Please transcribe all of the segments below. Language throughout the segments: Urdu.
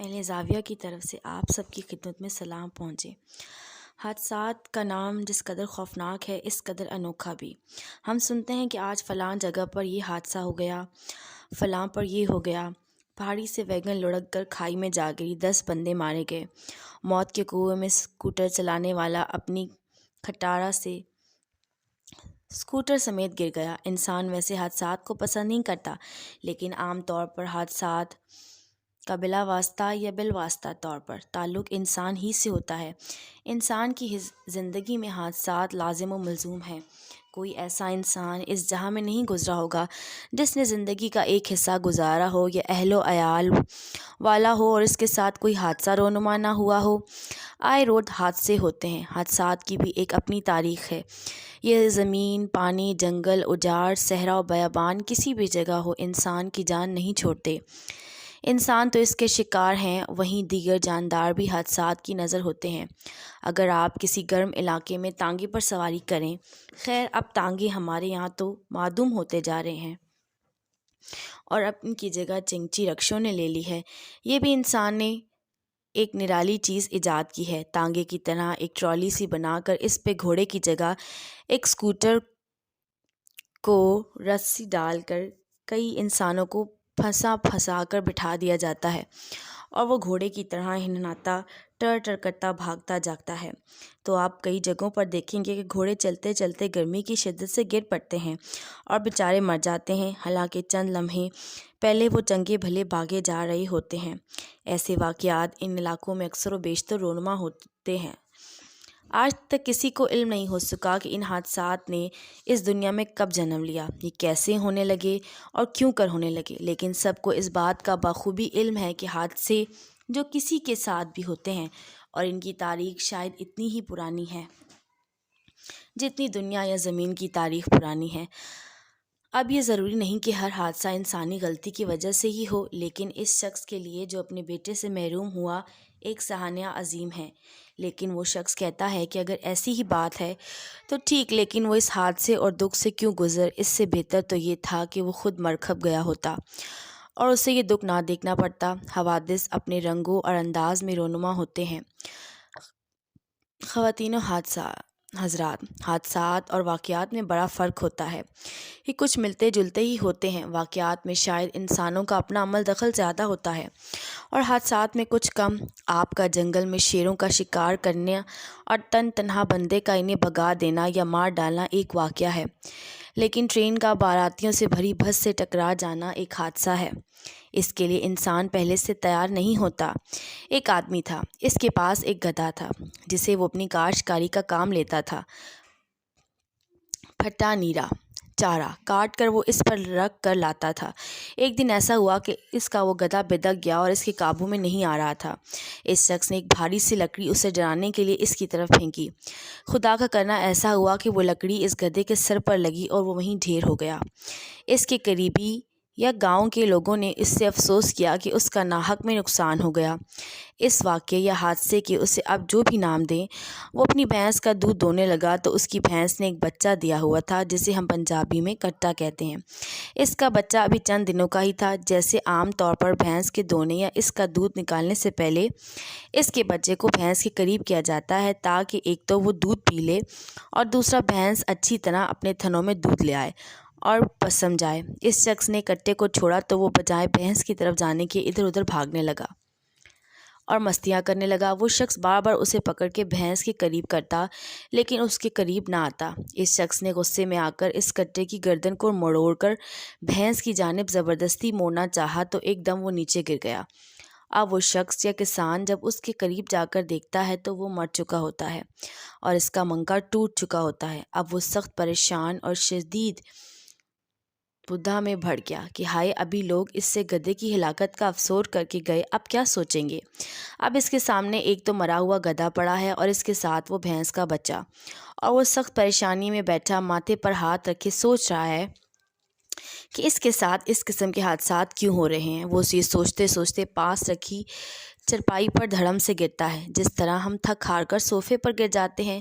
اہل زاویہ کی طرف سے آپ سب کی خدمت میں سلام پہنچے۔ حادثات کا نام جس قدر خوفناک ہے اس قدر انوکھا بھی۔ ہم سنتے ہیں کہ آج فلاں جگہ پر یہ حادثہ ہو گیا، فلاں پر یہ ہو گیا، پہاڑی سے ویگن لڑک کر کھائی میں جا گری، 10 بندے مارے گئے، موت کے کنویں میں اسکوٹر چلانے والا اپنی کھٹارا سے اسکوٹر سمیت گر گیا۔ انسان ویسے حادثات کو پسند نہیں کرتا، لیکن عام طور پر حادثات کا بلا واسطہ یا بالواسطہ طور پر تعلق انسان ہی سے ہوتا ہے۔ انسان کی زندگی میں حادثات لازم و ملزوم ہیں۔ کوئی ایسا انسان اس جہاں میں نہیں گزرا ہوگا جس نے زندگی کا ایک حصہ گزارا ہو یا اہل و عیال والا ہو اور اس کے ساتھ کوئی حادثہ رونما نہ ہوا ہو۔ آئے روز حادثے ہوتے ہیں۔ حادثات کی بھی ایک اپنی تاریخ ہے۔ یہ زمین، پانی، جنگل، اجاڑ، صحرا و بیابان کسی بھی جگہ ہو، انسان کی جان نہیں چھوڑتے۔ انسان تو اس کے شکار ہیں، وہیں دیگر جاندار بھی حادثات کی نظر ہوتے ہیں۔ اگر آپ کسی گرم علاقے میں تانگے پر سواری کریں، خیر اب تانگے ہمارے یہاں تو معدوم ہوتے جا رہے ہیں اور اب ان کی جگہ چنگچی رکشوں نے لے لی ہے۔ یہ بھی انسان نے ایک نرالی چیز ایجاد کی ہے، تانگے کی طرح ایک ٹرالی سی بنا کر اس پہ گھوڑے کی جگہ ایک اسکوٹر کو رسی ڈال کر کئی انسانوں کو پھنسا کر بٹھا دیا جاتا ہے اور وہ گھوڑے کی طرح ہنہناتا ٹر ٹر کرتا بھاگتا جاتا ہے۔ تو آپ کئی جگہوں پر دیکھیں گے کہ گھوڑے چلتے چلتے گرمی کی شدت سے گر پڑتے ہیں اور بیچارے مر جاتے ہیں، حالانکہ چند لمحے پہلے وہ چنگے بھلے بھاگے جا رہے ہوتے ہیں۔ ایسے واقعات ان علاقوں میں اکثر و بیشتر رونما ہوتے ہیں۔ آج تک کسی کو علم نہیں ہو سکا کہ ان حادثات نے اس دنیا میں کب جنم لیا، یہ کیسے ہونے لگے اور کیوں کر ہونے لگے، لیکن سب کو اس بات کا بخوبی علم ہے کہ حادثے جو کسی کے ساتھ بھی ہوتے ہیں اور ان کی تاریخ شاید اتنی ہی پرانی ہے جتنی دنیا یا زمین کی تاریخ پرانی ہے۔ اب یہ ضروری نہیں کہ ہر حادثہ انسانی غلطی کی وجہ سے ہی ہو، لیکن اس شخص کے لیے جو اپنے بیٹے سے محروم ہوا ایک سہانیہ عظیم ہے۔ لیکن وہ شخص کہتا ہے کہ اگر ایسی ہی بات ہے تو ٹھیک، لیکن وہ اس حادثے اور دکھ سے کیوں گزر؟ اس سے بہتر تو یہ تھا کہ وہ خود مر کھپ گیا ہوتا اور اسے یہ دکھ نہ دیکھنا پڑتا۔ حوادث اپنے رنگوں اور انداز میں رونما ہوتے ہیں۔ خواتین و حضرات، حادثات اور واقعات میں بڑا فرق ہوتا ہے۔ یہ کچھ ملتے جلتے ہی ہوتے ہیں۔ واقعات میں شاید انسانوں کا اپنا عمل دخل زیادہ ہوتا ہے اور حادثات میں کچھ کم۔ آپ کا جنگل میں شیروں کا شکار کرنا اور تنہا بندے کا انہیں بھگا دینا یا مار ڈالنا ایک واقعہ ہے، لیکن ٹرین کا باراتیوں سے بھری بس سے ٹکرا جانا ایک حادثہ ہے۔ اس کے لیے انسان پہلے سے تیار نہیں ہوتا۔ ایک آدمی تھا، اس کے پاس ایک گدھا تھا جسے وہ اپنی کاشتکاری کا کام لیتا تھا۔ پھٹا نیرا چارہ کاٹ کر وہ اس پر رکھ کر لاتا تھا۔ ایک دن ایسا ہوا کہ اس کا وہ گدھا بہدک گیا اور اس کے قابو میں نہیں آ رہا تھا۔ اس شخص نے ایک بھاری سی لکڑی اسے ڈرانے کے لیے اس کی طرف پھینکی۔ خدا کا کرنا ایسا ہوا کہ وہ لکڑی اس گدھے کے سر پر لگی اور وہ وہیں ڈھیر ہو گیا۔ اس کے قریبی یا گاؤں کے لوگوں نے اس سے افسوس کیا کہ اس کا ناحق میں نقصان ہو گیا۔ اس واقعے یا حادثے کے اسے اب جو بھی نام دیں، وہ اپنی بھینس کا دودھ دونے لگا تو اس کی بھینس نے ایک بچہ دیا ہوا تھا جسے ہم پنجابی میں کٹا کہتے ہیں۔ اس کا بچہ ابھی چند دنوں کا ہی تھا۔ جیسے عام طور پر بھینس کے دونے یا اس کا دودھ نکالنے سے پہلے اس کے بچے کو بھینس کے قریب کیا جاتا ہے تاکہ ایک تو وہ دودھ پی لے اور دوسرا بھینس اچھی طرح اپنے تھنوں میں دودھ لے آئے اور پسم جائے۔ اس شخص نے کٹے کو چھوڑا تو وہ بجائے بھینس کی طرف جانے کے ادھر ادھر بھاگنے لگا اور مستیاں کرنے لگا۔ وہ شخص بار بار اسے پکڑ کے بھینس کے قریب کرتا لیکن اس کے قریب نہ آتا۔ اس شخص نے غصے میں آ کر اس کٹے کی گردن کو مروڑ کر بھینس کی جانب زبردستی موڑنا چاہا تو ایک دم وہ نیچے گر گیا۔ اب وہ شخص یا کسان جب اس کے قریب جا کر دیکھتا ہے تو وہ مر چکا ہوتا ہے اور اس کا منکا ٹوٹ چکا ہوتا ہے۔ اب وہ سخت پریشان اور شدید بدھا میں بھڑ گیا کہ ہائے، ابھی لوگ اس سے گدھے کی ہلاکت کا افسوس کر کے گئے، اب کیا سوچیں گے؟ اب اس کے سامنے ایک تو مرا ہوا گدھا پڑا ہے اور اس کے ساتھ وہ بھینس کا بچہ، اور وہ سخت پریشانی میں بیٹھا ماتھے پر ہاتھ رکھے سوچ رہا ہے کہ اس کے ساتھ اس قسم کے حادثات کیوں ہو رہے ہیں۔ وہ یہ سوچتے سوچتے پاس رکھی چرپائی پر دھڑم سے گرتا ہے، جس طرح ہم تھک ہار کر صوفے پر گر جاتے ہیں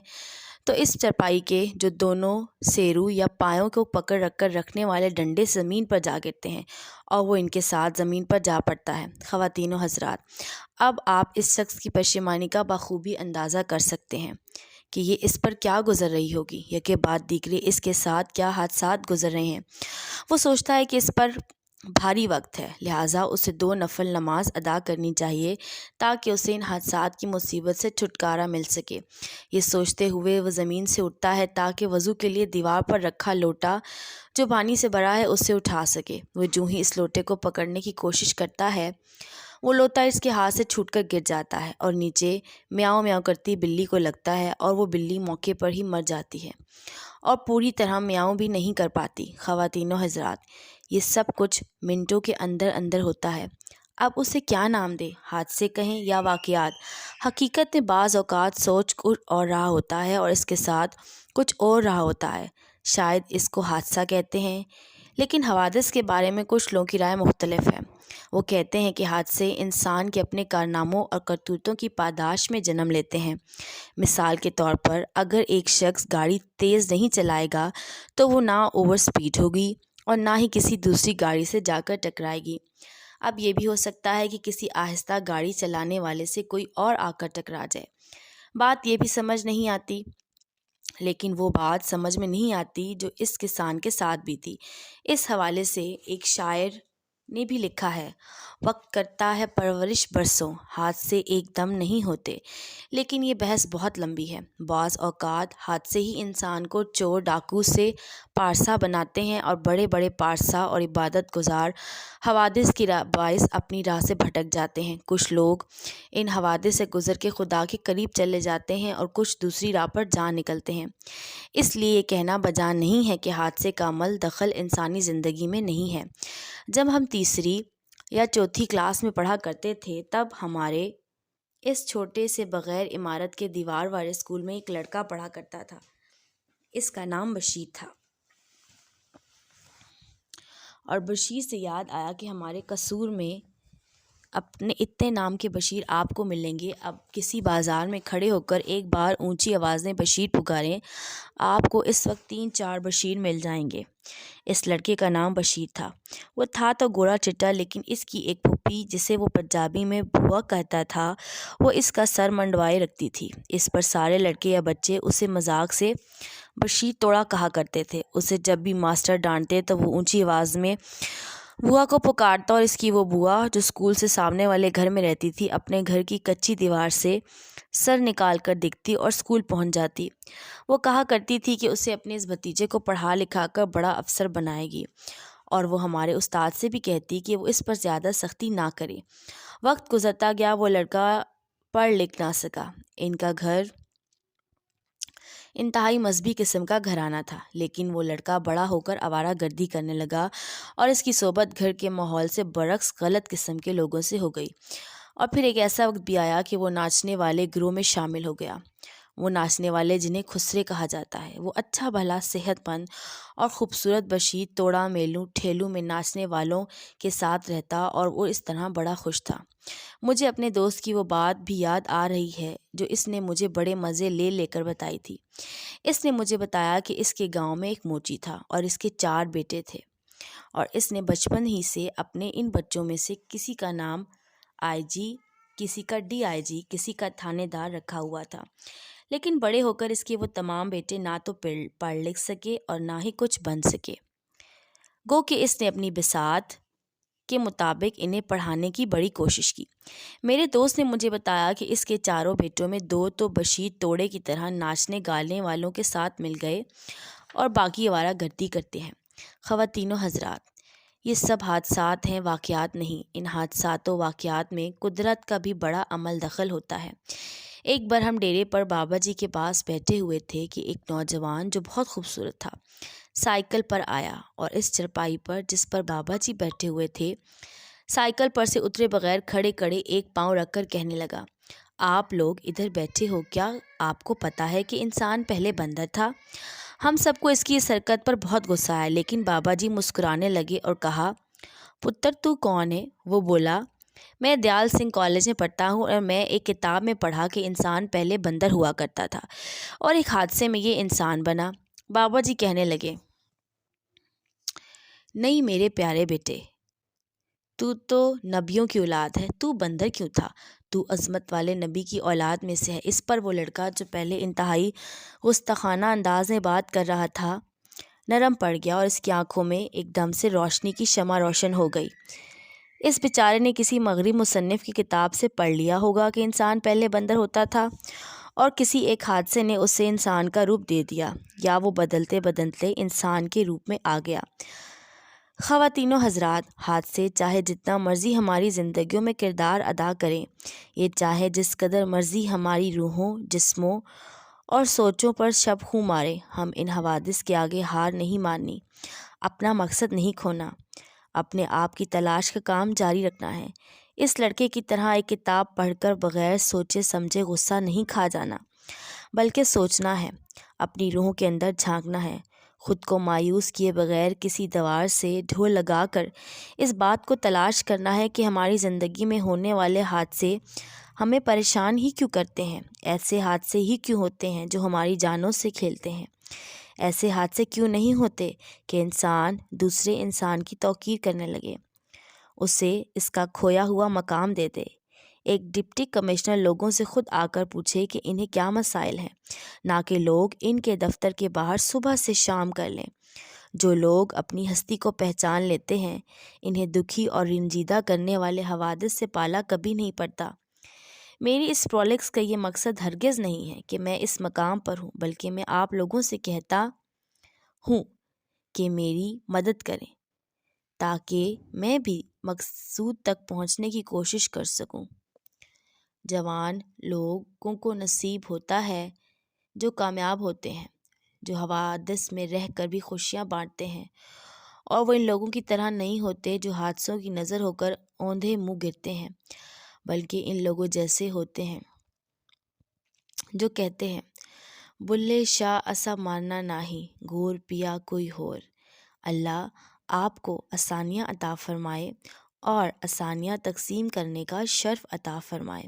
تو اس چرپائی کے جو دونوں سیرو یا پایوں کو پکڑ رکھ کر رکھنے والے ڈنڈے زمین پر جا گرتے ہیں اور وہ ان کے ساتھ زمین پر جا پڑتا ہے۔ خواتین و حضرات، اب آپ اس شخص کی پشیمانی کا بخوبی اندازہ کر سکتے ہیں کہ یہ اس پر کیا گزر رہی ہوگی، یکے بعد دیگرے اس کے ساتھ کیا حادثات گزر رہے ہیں۔ وہ سوچتا ہے کہ اس پر بھاری وقت ہے، لہٰذا اسے 2 نفل نماز ادا کرنی چاہیے تاکہ اسے ان حادثات کی مصیبت سے چھٹکارا مل سکے۔ یہ سوچتے ہوئے وہ زمین سے اٹھتا ہے تاکہ وضو کے لیے دیوار پر رکھا لوٹا جو پانی سے بھرا ہے اسے اٹھا سکے۔ وہ جوں ہی اس لوٹے کو پکڑنے کی کوشش کرتا ہے، وہ لوٹا اس کے ہاتھ سے چھوٹ کر گر جاتا ہے اور نیچے میاؤں میاؤں کرتی بلی کو لگتا ہے اور وہ بلی موقع پر ہی مر جاتی ہے اور پوری طرح میاؤں بھی نہیں کر پاتی۔ خواتین و حضرات، یہ سب کچھ منٹوں کے اندر اندر ہوتا ہے۔ اب اسے کیا نام دے، حادثے کہیں یا واقعات؟ حقیقت میں بعض اوقات سوچ کچھ اور رہا ہوتا ہے اور اس کے ساتھ کچھ اور رہا ہوتا ہے۔ شاید اس کو حادثہ کہتے ہیں، لیکن حوادث کے بارے میں کچھ لوگوں کی رائے مختلف ہے۔ وہ کہتے ہیں کہ حادثے انسان کے اپنے کارناموں اور کرتوتوں کی پاداش میں جنم لیتے ہیں۔ مثال کے طور پر اگر ایک شخص گاڑی تیز نہیں چلائے گا تو وہ نہ اوور سپیڈ ہوگی اور نہ ہی کسی دوسری گاڑی سے جا کر ٹکرائے گی۔ اب یہ بھی ہو سکتا ہے کہ کسی آہستہ گاڑی چلانے والے سے کوئی اور آ کر ٹکرا جائے۔ بات یہ بھی سمجھ نہیں آتی، لیکن وہ بات سمجھ میں نہیں آتی جو اس کسان کے ساتھ بھی تھی۔ اس حوالے سے ایک شاعر نے بھی لکھا ہے، وقت کرتا ہے پرورش برسوں، حادثے ایک دم نہیں ہوتے۔ لیکن یہ بحث بہت لمبی ہے۔ بعض اوقات حادثے ہی انسان کو چور ڈاکو سے پارسا بناتے ہیں اور بڑے بڑے پارسا اور عبادت گزار حوادث کی باعث اپنی راہ سے بھٹک جاتے ہیں۔ کچھ لوگ ان حوادث سے گزر کے خدا کے قریب چلے جاتے ہیں اور کچھ دوسری راہ پر جا نکلتے ہیں۔ اس لیے یہ کہنا بجا نہیں ہے کہ حادثے کا عمل دخل انسانی زندگی میں نہیں ہے۔ جب ہم 3 یا 4 کلاس میں پڑھا کرتے تھے تب ہمارے اس چھوٹے سے بغیر عمارت کے دیوار والے اسکول میں ایک لڑکا پڑھا کرتا تھا۔ اس کا نام بشیر تھا، اور بشیر سے یاد آیا کہ ہمارے قصور میں اپنے اتنے نام کے بشیر آپ کو ملیں گے۔ اب کسی بازار میں کھڑے ہو کر ایک بار اونچی آواز میں بشیر پکاریں، آپ کو اس وقت 3-4 بشیر مل جائیں گے۔ اس لڑکے کا نام بشیر تھا۔ وہ تھا تو گوڑا چٹا، لیکن اس کی ایک پھوپھی جسے وہ پنجابی میں بوا کہتا تھا، وہ اس کا سر منڈوائے رکھتی تھی۔ اس پر سارے لڑکے یا بچے اسے مذاق سے بشیر توڑا کہا کرتے تھے۔ اسے جب بھی ماسٹر ڈانٹتے تو وہ اونچی آواز میں بوا کو پکارتا اور اس کی وہ بوا جو اسکول سے سامنے والے گھر میں رہتی تھی اپنے گھر کی کچی دیوار سے سر نکال کر دکھتی اور اسکول پہنچ جاتی۔ وہ کہا کرتی تھی کہ اسے اپنے اس بھتیجے کو پڑھا لکھا کر بڑا افسر بنائے گی، اور وہ ہمارے استاد سے بھی کہتی کہ وہ اس پر زیادہ سختی نہ کرے۔ وقت گزرتا گیا، وہ لڑکا پڑھ لکھ نہ سکا۔ ان کا گھر انتہائی مذہبی قسم کا گھرانہ تھا، لیکن وہ لڑکا بڑا ہو کر آوارہ گردی کرنے لگا اور اس کی صحبت گھر کے ماحول سے برعکس غلط قسم کے لوگوں سے ہو گئی۔ اور پھر ایک ایسا وقت بھی آیا کہ وہ ناچنے والے گروہ میں شامل ہو گیا۔ وہ ناچنے والے جنہیں خسرے کہا جاتا ہے۔ وہ اچھا بھلا صحت مند اور خوبصورت بشیر توڑا میلوں ٹھیلوں میں ناچنے والوں کے ساتھ رہتا اور وہ اس طرح بڑا خوش تھا۔ مجھے اپنے دوست کی وہ بات بھی یاد آ رہی ہے جو اس نے مجھے بڑے مزے لے کر بتائی تھی۔ اس نے مجھے بتایا کہ اس کے گاؤں میں ایک موچی تھا اور اس کے 4 بیٹے تھے، اور اس نے بچپن ہی سے اپنے ان بچوں میں سے کسی کا نام آئی جی، کسی کا DIG، کسی کا تھانے دار رکھا ہوا تھا۔ لیکن بڑے ہو کر اس کے وہ تمام بیٹے نہ تو پڑھ لکھ سکے اور نہ ہی کچھ بن سکے، گو کہ اس نے اپنی بساط کے مطابق انہیں پڑھانے کی بڑی کوشش کی۔ میرے دوست نے مجھے بتایا کہ اس کے 4 بیٹوں میں 2 تو بشیر توڑے کی طرح ناچنے گانے والوں کے ساتھ مل گئے اور باقی آوارہ گردی کرتے ہیں۔ خواتین و حضرات، یہ سب حادثات ہیں، واقعات نہیں۔ ان حادثات و واقعات میں قدرت کا بھی بڑا عمل دخل ہوتا ہے۔ ایک بار ہم ڈیرے پر بابا جی کے پاس بیٹھے ہوئے تھے کہ ایک نوجوان جو بہت خوبصورت تھا سائیکل پر آیا اور اس چرپائی پر جس پر بابا جی بیٹھے ہوئے تھے سائیکل پر سے اترے بغیر کھڑے ایک پاؤں رکھ کر کہنے لگا، آپ لوگ ادھر بیٹھے ہو، کیا آپ کو پتہ ہے کہ انسان پہلے بندر تھا؟ ہم سب کو اس کی اس حرکت پر بہت غصہ آیا، لیکن بابا جی مسکرانے لگے اور کہا، پتر تو کون ہے؟ وہ بولا، میں دیال سنگھ کالج میں پڑھتا ہوں اور میں ایک کتاب میں پڑھا کہ انسان پہلے بندر ہوا کرتا تھا اور ایک حادثے میں یہ انسان بنا۔ بابا جی کہنے لگے، نہیں میرے پیارے بیٹے، تو نبیوں کی اولاد ہے، تو بندر کیوں تھا؟ تو عظمت والے نبی کی اولاد میں سے ہے۔ اس پر وہ لڑکا جو پہلے انتہائی گستاخانہ انداز میں بات کر رہا تھا نرم پڑ گیا اور اس کی آنکھوں میں ایک دم سے روشنی کی شمع روشن ہو گئی۔ اس بیچارے نے کسی مغرب مصنف کی کتاب سے پڑھ لیا ہوگا کہ انسان پہلے بندر ہوتا تھا اور کسی ایک حادثے نے اسے انسان کا روپ دے دیا، یا وہ بدلتے بدلتے انسان کے روپ میں آ گیا۔ خواتین و حضرات، حادثے چاہے جتنا مرضی ہماری زندگیوں میں کردار ادا کریں، یہ چاہے جس قدر مرضی ہماری روحوں، جسموں اور سوچوں پر شب خوں مارے، ہم ان حوادث کے آگے ہار نہیں ماننی، اپنا مقصد نہیں کھونا، اپنے آپ کی تلاش کا کام جاری رکھنا ہے۔ اس لڑکے کی طرح ایک کتاب پڑھ کر بغیر سوچے سمجھے غصہ نہیں کھا جانا، بلکہ سوچنا ہے، اپنی روح کے اندر جھانکنا ہے، خود کو مایوس کیے بغیر کسی دیوار سے ڈھول لگا کر اس بات کو تلاش کرنا ہے کہ ہماری زندگی میں ہونے والے حادثے ہمیں پریشان ہی کیوں کرتے ہیں؟ ایسے حادثے ہی کیوں ہوتے ہیں جو ہماری جانوں سے کھیلتے ہیں؟ ایسے حادثے کیوں نہیں ہوتے کہ انسان دوسرے انسان کی توقیر کرنے لگے، اسے اس کا کھویا ہوا مقام دے دے؟ ایک ڈپٹی کمشنر لوگوں سے خود آ کر پوچھے کہ انہیں کیا مسائل ہیں، نہ کہ لوگ ان کے دفتر کے باہر صبح سے شام کر لیں۔ جو لوگ اپنی ہستی کو پہچان لیتے ہیں، انہیں دکھی اور رنجیدہ کرنے والے حوادث سے پالا کبھی نہیں پڑتا۔ میری اس پرولکس کا یہ مقصد ہرگز نہیں ہے کہ میں اس مقام پر ہوں، بلکہ میں آپ لوگوں سے کہتا ہوں کہ میری مدد کریں تاکہ میں بھی مقصود تک پہنچنے کی کوشش کر سکوں۔ جوان لوگوں کو نصیب ہوتا ہے جو کامیاب ہوتے ہیں، جو حوادث میں رہ کر بھی خوشیاں بانٹتے ہیں، اور وہ ان لوگوں کی طرح نہیں ہوتے جو حادثوں کی نظر ہو کر اوندھے منہ گرتے ہیں، بلکہ ان لوگوں جیسے ہوتے ہیں جو کہتے ہیں، بلے شاہ اسا ماننا نہیں، گور پیا کوئی ہور۔ اللہ آپ کو آسانیاں عطا فرمائے اور آسانیاں تقسیم کرنے کا شرف عطا فرمائے۔